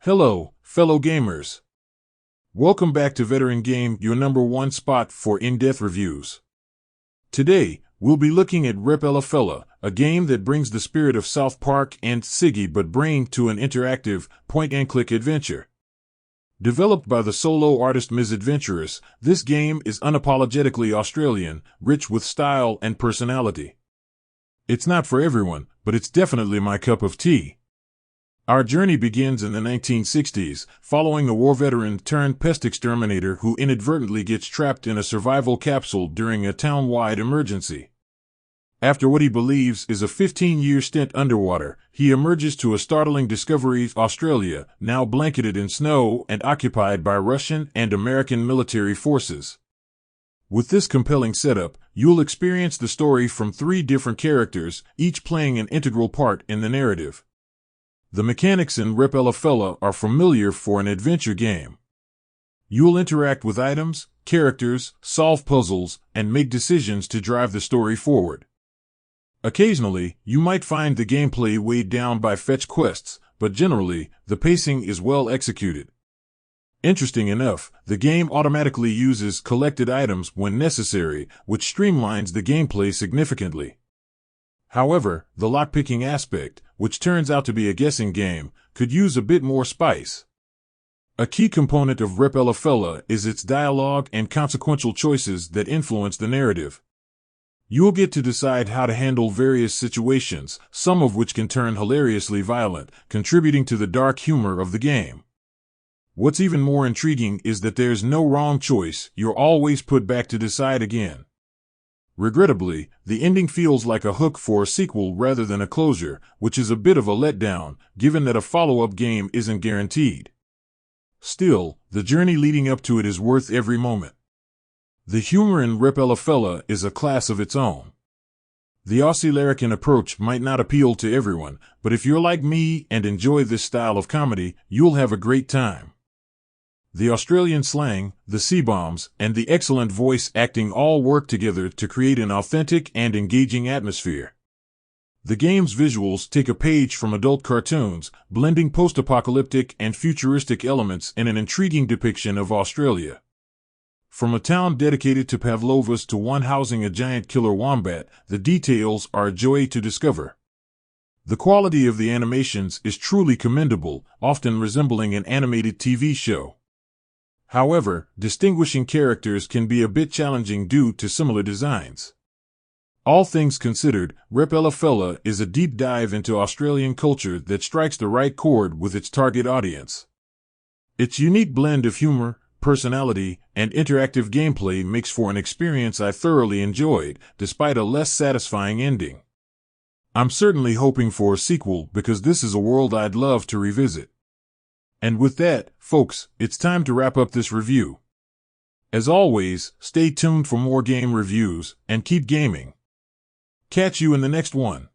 Hello, fellow gamers. Welcome back to Veteran Game, your #1 spot for in-depth reviews. Today, we'll be looking at Repella Fella, a game that brings the spirit of South Park and Ciggy Butt Brain to an interactive, point-and-click adventure. Developed by the solo artist Misadventurous, this game is unapologetically Australian, rich with style and personality. It's not for everyone, but it's definitely my cup of tea. Our journey begins in the 1960s, following a war veteran turned pest exterminator who inadvertently gets trapped in a survival capsule during a town-wide emergency. After what he believes is a 15-year stint underwater, he emerges to a startling discovery: Australia, now blanketed in snow and occupied by Russian and American military forces. With this compelling setup, you'll experience the story from 3 different characters, each playing an integral part in the narrative. The mechanics in Repella Fella are familiar for an adventure game. You'll interact with items, characters, solve puzzles, and make decisions to drive the story forward. Occasionally, you might find the gameplay weighed down by fetch quests, but generally, the pacing is well executed. Interesting enough, the game automatically uses collected items when necessary, which streamlines the gameplay significantly. However, the lockpicking aspect, which turns out to be a guessing game, could use a bit more spice. A key component of Repella Fella is its dialogue and consequential choices that influence the narrative. You'll get to decide how to handle various situations, some of which can turn hilariously violent, contributing to the dark humor of the game. What's even more intriguing is that there's no wrong choice; you're always put back to decide again. Regrettably, the ending feels like a hook for a sequel rather than a closure, which is a bit of a letdown, given that a follow-up game isn't guaranteed. Still, the journey leading up to it is worth every moment. The humor in Repella Fella is a class of its own. The Aussie larrikin approach might not appeal to everyone, but if you're like me and enjoy this style of comedy, you'll have a great time. The Australian slang, the C-bombs, and the excellent voice acting all work together to create an authentic and engaging atmosphere. The game's visuals take a page from adult cartoons, blending post-apocalyptic and futuristic elements in an intriguing depiction of Australia. From a town dedicated to pavlovas to one housing a giant killer wombat, the details are a joy to discover. The quality of the animations is truly commendable, often resembling an animated TV show. However, distinguishing characters can be a bit challenging due to similar designs. All things considered, Repella Fella is a deep dive into Australian culture that strikes the right chord with its target audience. Its unique blend of humor, personality, and interactive gameplay makes for an experience I thoroughly enjoyed, despite a less satisfying ending. I'm certainly hoping for a sequel because this is a world I'd love to revisit. And with that, folks, it's time to wrap up this review. As always, stay tuned for more game reviews, and keep gaming. Catch you in the next one.